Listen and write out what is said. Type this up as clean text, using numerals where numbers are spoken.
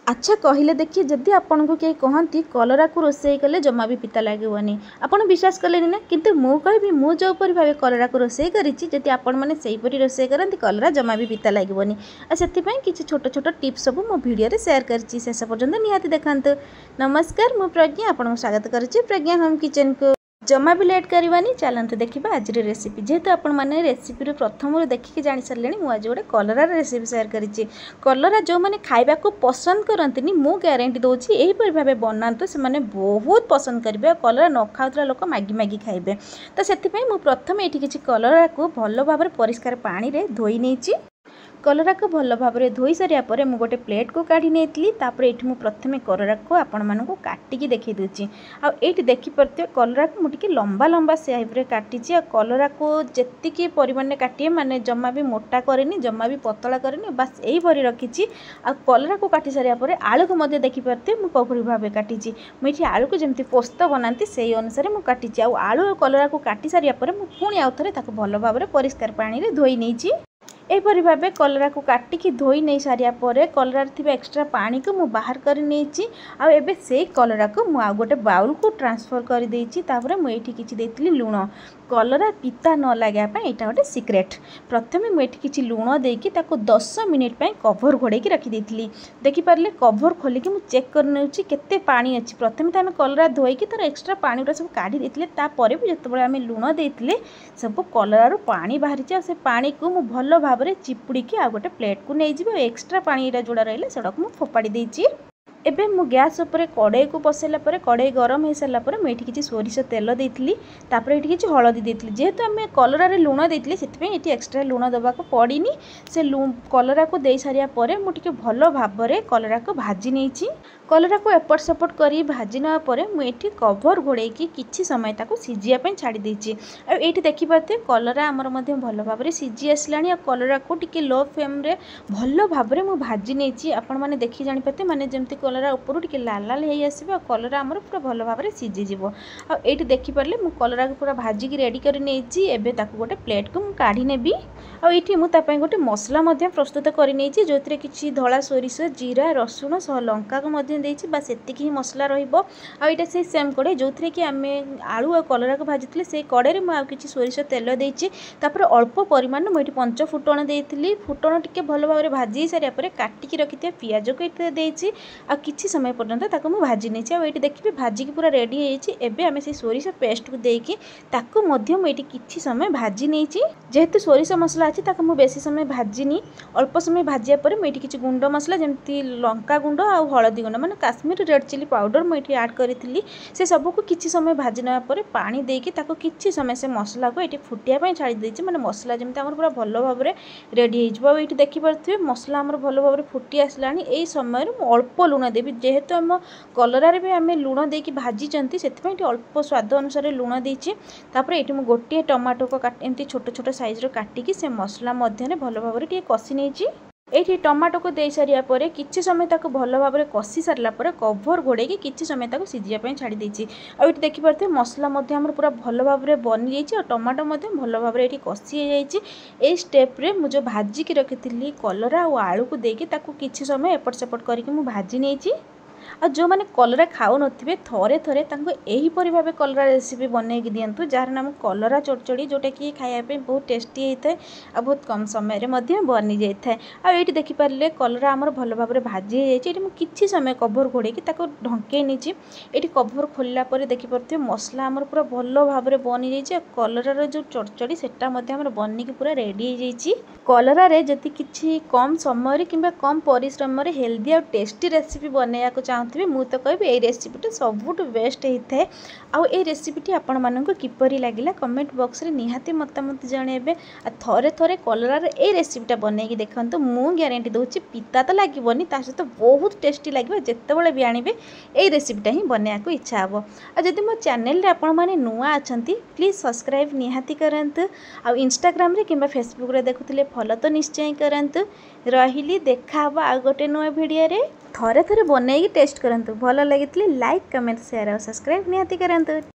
अच्छा कहले देखिए जदि आपन को किए कहती कलरा को रोषे कले जमा भी पिता लगेनि आपड़ विश्वास कले ना किंतु मु कहबी मु जो भाव कलरा को रोषे करी आपण मैंने से रोषे करती कलरा जमा भी पिता लगेनि से किसी छोट छोट टिप्स सब मो भिडियो शेयर कर शेष पर्यंत निहाती देखते। नमस्कार मु प्रज्ञा आपन स्वागत करुच्ची प्रज्ञा होम किचन को। जमा भी लेट करवानी चलते देखा आज रेसिपी जेहेतु आपण मैंने रेसिपी प्रथम देखिए जानी सारे मुझे गोटे कलरार रेसिपी शेयर करी। कलरा जो मैंने खाइबा को पसंद करती मु ग्यारंटी दूसरी यहीपरि भाव बनातु से बहुत पसंद करेंगे। कलरा न खाऊला लोक मैगी मैगी खाइबे तो से प्रथम ये किसी कलरा को भल भाव परिष्कार पानी रे धोई नहीं। कलरा को भल भाव में धोई सारिया पर मु गोटे प्लेट को काढ़ी नहीं तापर ये मुझे प्रथम कलरा को आपण मानक काटिकी देखी दूची आठ देखिपे कलरा को मुझे लंबा लंबा सेप रे काटी कलरा को जी परिमाण में काटे माने जमा भी मोटा करेनि जमा भी पतला करेनि बास यही रखी कलरा को काटी सारिया पर आलू को मध्य देखिपे मुझे कौपरी भाव काटी मुझे आलू को जमी पोस्त बनाती से अनुसार मुझे काटी आलू और कलरा को काटी सारिया पर मुझे पुणी आउ थे भल भाव में परिष्कार पानी रे धोई नहीं। एपरी भाव कलरा को काटिकी धोई नहीं सारिया पर कलरार थी एक्स्ट्रा पानी को मु बाहर कर नहीं आबे से कलरा को मु गोटे बाउल को ट्रांसफर कर देछि। तापर मु एठी किछि देथिली लूण कलरा पिता न लगे यहाँ गोटे सिक्रेट प्रथमे मुझे किसी लुण देकी 10 मिनिट कभर घोड़े रखी देती देखिपारे कभर खोलिकी मुझे चेक करते पानी अच्छी प्रथम तो आम कलरा धोईकी तार एक्स्ट्रा पानी गुरा सब काढ़ी देते तापर भी जिते आम लुण देते सब कलरारू पानी बाहरी से पानी को मुझे भल भाव में चिपुड़ी आ गोटे प्लेट को नहीं एक्स्ट्रा पानी जोड़ा रहा से मुझे फोपाड़ी देती। एबे मु गैस उपरे कड़ाई को बसैला पर कड़ाई गरम हो सारा पर मुझे किसी सोरिष तेल देती तापर ये किसी हलदी देती जेहेतु आम कलरा लुण देती से एक्स्ट्रा लुण देवाक पड़नी से कलरा को दे सारिया पर मुझे भल भाव में कलरा को भाजी नहीं कलरा को एपट सेपट कर भाजी नापर मुझे कभर घोड़े किसी समय ताको सीझापी छाड़ी देती ये देखिपे कलरा आमर भल भाव में सीझी आसला कलरा को टिके लो फ्लेम रे भल भाव में भाजी नहीं आपण मैंने देखी जानीपे माने जमती कलरा ऊपर टे लाल लाल हो आसो कलरा आमर पूरा भल भाव में सीझीज आठ देखिपारे मुझे कलरा को पूरा भाजिकी रेडी कर गोटे प्लेट को मुझे काढ़ी नेबी आठी मुझे गोटे मसला प्रस्तुत कर जो किसी धला सोरिष जीरा रसुण सह लंका को बास एतिकी ही मसला रहा से सेम कड़े जो थी कि आम आलू और कलरा को भाजी से कड़े में आउ कि सोरिष तेल देती अल्प परिमाण मुझे 5 फुटण देती फुटण टे भल भाव में भाजी सारिया पर काटिकी रखी था पियाज को देती किसी समय पर्यंत मुझे भाजी नहीं ये देखिए भाजिकी पूरा रेडी होबे आम से सोरिष पेस्ट को देकी मुझे किसी समय भाजी नहीं जेहेतु सोरिष मसला अच्छी मुझे बेसी समय भाजिनी अल्प समय भाजिया पर मुझे किसी गुंड मसला जमी लंका गुंड और हलदी गुंड माने काश्मीर रेड चिली पाउडर मुझे ऐड करी से सबको किसी समय भाजी नापर पानी देकी किसी समय से मसला को ये फुटिया छाड़ी देती मैंने मसला जमी पूरा भल भाव में रेडी हो देखिपे मसला आम भल भाव में फुटी आसला यही समय अल्प लुण देवी जेहेतु आम कलरार भी आम लुण देकी भाजी से अल्प स्वाद अनुसार लुण देती ये मुझे गोटे टमाटो को एमती छोट छोट सैज्र काटिकी से मसला मध्य भल भाव में कषि नहीं ये टमाटो को दे सारिया पर किसी समय ताको भल भाव में कषि सारा पर कभर घोड़े किसी समय ताको सीझापी छाड़ी देती ये देखिपे मसला पूरा भल भाव में बनी जाइए और टमाटो भल भाव में कषि हो स्टेप्रे मुझे भाजिकी रखी थी कलरा और आलू को देकी किसी समय एपट सेपट करके भाजी नहीं आ जो मैंने कलरा खाऊ नथिबे थरे थरे तांको एहीपरि भावे कलरा रेसिपी बनैकी दियंतु जार नाम कलरा चोरचोड़ी जोटा कि खाइबा बहुत टेस्टी होता है आ बहुत कम समय रे मध्य बनी जाए आ ये देखिपारे कलरा आमर भल भाव में भाजी हो किसी समय कभर घोड़े ढंके नहीं ये कभर खोलला देखिपे मसला आमर पूरा भल भाव में बनी जाए कलरार जो चोरचोड़ी सेटा बनिकी पूरा रेडी हो जाए कलरा रे जदि किछि कम समय कि कम परिश्रम हेल्दी और टेस्टी रेसिपी बनैया चाहूँगी मुझे तो कहबी ये रेसिपीटा सबुठ बेस्ट होता है आउ ये रेसिपीटी आपण मानक किपरि लागिला कमेंट बॉक्स रे निहाती मतामत जणेबे थरे थरे कलरार ये रेसिपीटा बनैकी देखंतु मु ग्यारंटी दूची पिता तो लागबनी ता सहित बहुत टेस्टी लगे जितेबाला भी आणबे ये रेसिपीटा ही बनैया को इच्छा हे आ जदि मो चैनल रे आपण माने नुआ अछंती प्लीज सब्सक्राइब निहाती करंतु आ इंस्टाग्राम रे किंबा फेसबुक रे देखुथिले फॉलो तो निश्चय करंतु रहिली देखा आ गोटे नुआ वीडियो रे थरे थरे बनैकी टेस्ट करंतु भल लगी लाइक कमेंट शेयर और सब्सक्राइब निहाती करंतु।